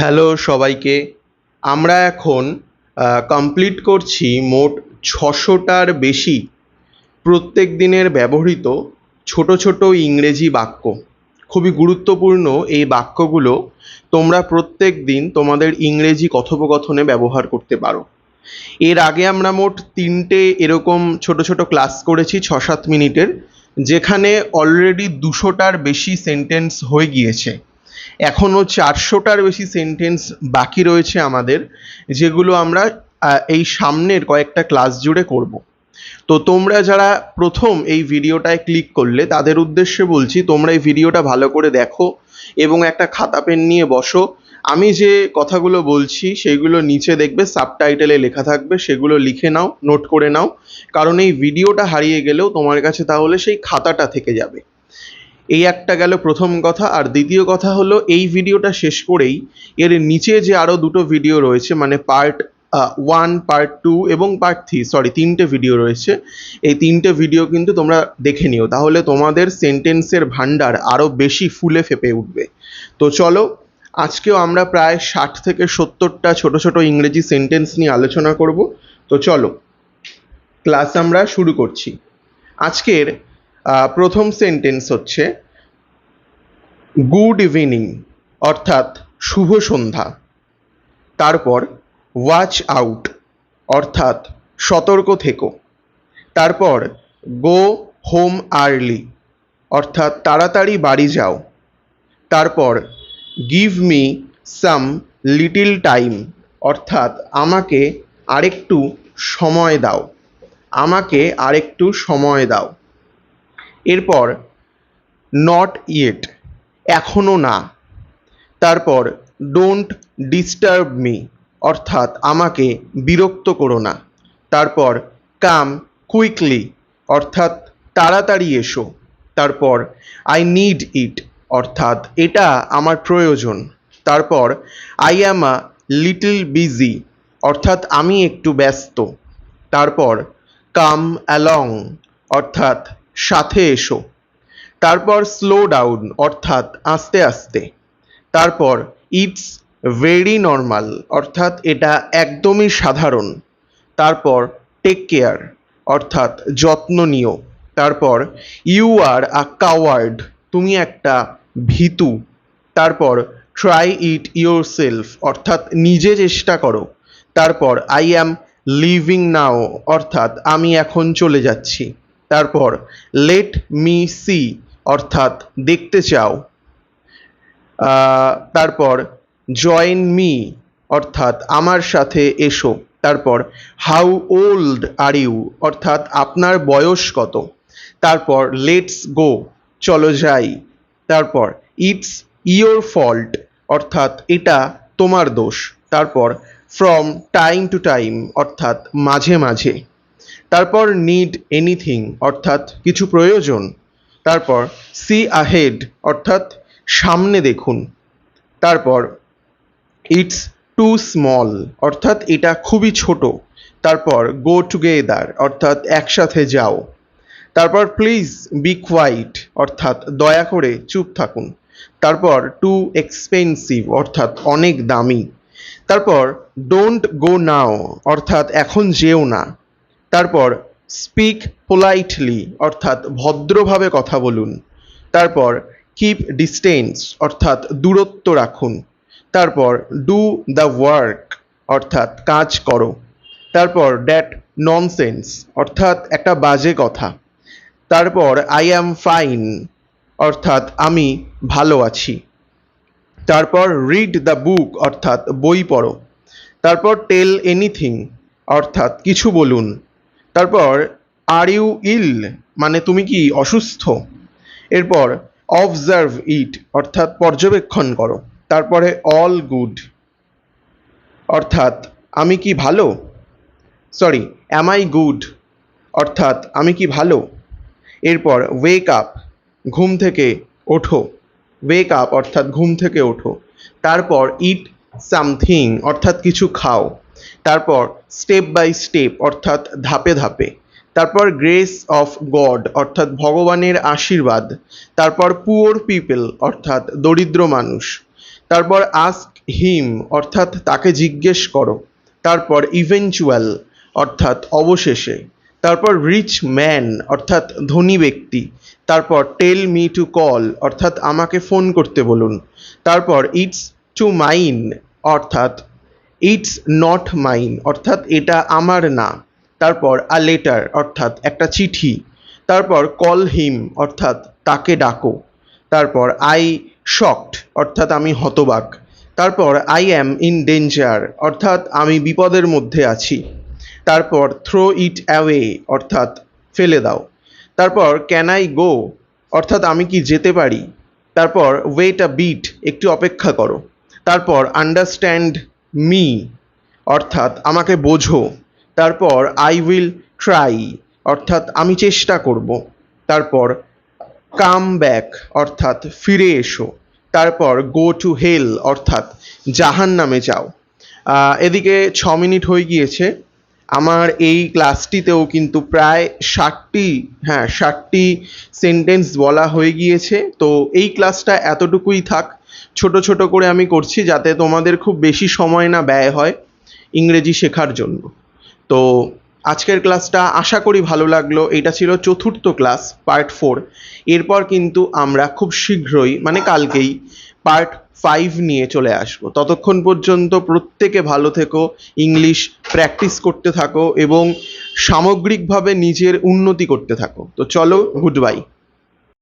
Hello সবাইকে। আমরা এখন কমপ্লিট করছি মোট ৬০০টার বেশি প্রত্যেক দিনের ব্যবহৃত ছোট ছোট ইংরেজি বাক্য। খুবই গুরুত্বপূর্ণ এই বাক্যগুলো তোমরা প্রত্যেক দিন তোমাদের ইংরেজি কথোপকথনে ব্যবহার করতে পারো। এর আগে আমরা মোট ৩টে এরকম ছোট ছোট ক্লাস করেছি ৬-৭ মিনিটের, যেখানে অলরেডি ২০০টার বেশি সেন্টেন্স হয়ে গিয়েছে। এখনও ৪০০টার বেশি সেন্টেন্স বাকি রয়েছে আমাদের, যেগুলো আমরা এই সামনের কয়েকটা ক্লাস জুড়ে করব। তো তোমরা যারা প্রথম এই ভিডিওটায় ক্লিক করলে তাদের উদ্দেশ্যে বলছি, তোমরা এই ভিডিওটা ভালো করে দেখো এবং একটা খাতা পেন নিয়ে বসো। আমি যে কথাগুলো বলছি সেইগুলো নিচে দেখবে সাবটাইটেলে লেখা থাকবে, সেগুলো লিখে নাও, নোট করে নাও, কারণ এই ভিডিওটা হারিয়ে গেলেও তোমার কাছে তাহলে সেই খাতাটা থেকে যাবে। এই একটা গেল প্রথম কথা। আর দ্বিতীয় কথা হলো, এই ভিডিওটা শেষ করেই এর নিচে যে আরও দুটো ভিডিও রয়েছে, মানে পার্ট 1, পার্ট 2 এবং পার্ট 3, সরি 3টে ভিডিও রয়েছে। এই 3টে ভিডিও কিন্তু তোমরা দেখে নিও, তাহলে তোমাদের সেন্টেন্সের ভান্ডার আরও বেশি ফুলে ফেঁপে উঠবে। তো চলো, আজকেও আমরা প্রায় 60 থেকে 70টা ছোট ছোট ইংরেজি সেন্টেন্স নিয়ে আলোচনা করব। তো চলো, ক্লাস আমরা শুরু করছি। আজকের প্রথম সেন্টেন্স হচ্ছে গুড ইভিনিং, অর্থাৎ শুভ সন্ধ্যা। তারপর ওয়াচ আউট, অর্থাৎ সতর্ক থেকো। তারপর গো হোম আর্লি, অর্থাৎ তাড়াতাড়ি বাড়ি যাও। তারপর give me some little time, অর্থাৎ আমাকে আরেকটু সময় দাও, আমাকে আরেকটু সময় দাও। এরপর নট ইয়েট, এখনো না। তারপর ডোন্ট ডিস্টার্ব মি, অর্থাৎ আমাকে বিরক্ত করো না। তারপর কাম কুইকলি, অর্থাৎ তাড়াতাড়ি এসো। তারপর আই নিড ইট, অর্থাৎ এটা আমার প্রয়োজন। তারপর I am a little busy, অর্থাৎ আমি একটু ব্যস্ত। তারপর কাম অ্যালং, অর্থাৎ সাথে এসো। তারপর স্লো ডাউন, অর্থাৎ আস্তে আস্তে। তারপর ইটস ভেরি নর্মাল, অর্থাৎ এটা একদমই সাধারণ। তারপর টেক কেয়ার, অর্থাৎ যত্ন নিও। তারপর ইউ আর আ কাওয়ার্ড, তুমি একটা ভীতু। তারপর ট্রাই ইট ইয়োর সেলফ, অর্থাৎ নিজে চেষ্টা করো। তারপর আই অ্যাম লিভিং নাও, অর্থাৎ আমি এখন চলে যাচ্ছি। তারপর লেট মি সি, অর্থাৎ দেখতে চাও। তারপর জয়েন মি, অর্থাৎ আমার সাথে এসো। তারপর হাউ ওল্ড আর ইউ, অর্থাৎ আপনার বয়স কত। তারপর লেটস গো, চলো যাই। তারপর ইটস ইয়োর ফল্ট, অর্থাৎ এটা তোমার দোষ। তারপর ফ্রম টাইম টু টাইম, অর্থাৎ মাঝে মাঝে। তারপর নিড এনিথিং, অর্থাৎ কিছু প্রয়োজন। তারপর সি আহেড, অর্থাৎ সামনে দেখুন। তারপর ইটস টু স্মল, অর্থাৎ এটা খুবই ছোট। তারপর গো টুগেদার, অর্থাৎ একসাথে যাও। তারপর প্লিজ বি কোয়াইট, অর্থাৎ দয়া করে চুপ থাকুন। তারপর টু এক্সপেন্সিভ, অর্থাৎ অনেক দামি। তারপর ডোন্ট গো নাও, অর্থাৎ এখন যেও না। তারপর স্পিক পোলাইটলি, অর্থাৎ ভদ্রভাবে কথা বলুন। তারপর কিপ ডিস্টেন্স, অর্থাৎ দূরত্ব রাখুন। তারপর ডু দ্য ওয়ার্ক, অর্থাৎ কাজ করো। তারপর দ্যাট ননসেন্স, অর্থাৎ একটা বাজে কথা। তারপর আই অ্যাম ফাইন, অর্থাৎ আমি ভালো আছি। তারপর রিড দ্য বুক, অর্থাৎ বই পড়ো। তারপর টেল এনিথিং, অর্থাৎ কিছু বলুন। তারপর আর ইউ ইল, মানে তুমি কি অসুস্থ। এরপর অবজার্ভ ইট, অর্থাৎ পর্যবেক্ষণ করো। তারপরে অল গুড, অর্থাৎ আমি কি ভালো। সরি, অ্যাম আই গুড, অর্থাৎ আমি কি ভালো। এরপর ওয়েক আপ, ঘুম থেকে ওঠো। ওয়েক আপ, অর্থাৎ ঘুম থেকে ওঠো। তারপর ইট সামথিং, অর্থাৎ কিছু খাও। তারপর স্টেপ বাই স্টেপ, অর্থাৎ ধাপে ধাপে। তারপর গ্রেস অফ গড, অর্থাৎ ভগবানের আশীর্বাদ। তারপর পুওর পিপল, অর্থাৎ দরিদ্র মানুষ। তারপর আস্ক হিম অর্থাৎ তাকে জিজ্ঞেস করো। তারপর ইভেনচুয়াল অর্থাৎ অবশেষে। তারপর রিচ ম্যান অর্থাৎ ধনী ব্যক্তি। তারপর টেল মি টু কল অর্থাৎ আমাকে ফোন করতে বলুন। তারপর ইটস টু মাইন অর্থাৎ ইটস নট মাইন অর্থাৎ এটা আমার না। তারপর আ লেটার অর্থাৎ একটা চিঠি। তারপর কল হিম অর্থাৎ তাকে ডাকো। তারপর আই শকড অর্থাৎ আমি হতবাক। তারপর আই অ্যাম ইন ডেঞ্জার অর্থাৎ আমি বিপদের মধ্যে আছি। তারপর থ্রো ইট অ্যাওয়ে অর্থাৎ ফেলে দাও। তারপর ক্যান আই গো অর্থাৎ আমি কি যেতে পারি। তারপর ওয়েট আ বিট একটু অপেক্ষা করো। তারপর আন্ডারস্ট্যান্ড মি অর্থাৎ আমাকে বোঝো। তারপর আই উইল ট্রাই অর্থাৎ আমি চেষ্টা করব। তারপর কাম ব্যাক অর্থাৎ ফিরে এসো। তারপর গো টু হেল অর্থাৎ জাহান্নামে যাও। এদিকে 6 মিনিট হয়ে গিয়েছে। আমার এই ক্লাসটিতেও কিন্তু প্রায় 60টি সেন্টেন্স বলা হয়ে গিয়েছে। তো এই ক্লাসটা এতটুকুই থাক। ছোট ছোট করে আমি করছি যাতে তোমাদের খুব বেশি সময় না ব্যয় হয় ইংরেজি শেখার জন্য। তো আজকের ক্লাসটা আশা করি ভালো লাগলো। এটা ছিল চতুর্থ ক্লাস পার্ট 4। এরপর কিন্তু আমরা খুব শীঘ্রই মানে কালকেই পার্ট 5 নিয়ে চলে আসবো। ততক্ষণ পর্যন্ত প্রত্যেকে ভালো থেকো, ইংলিশ প্র্যাকটিস করতে থাকো এবং সামগ্রিকভাবে নিজের উন্নতি করতে থাকো। তো চলো, গুড বাই।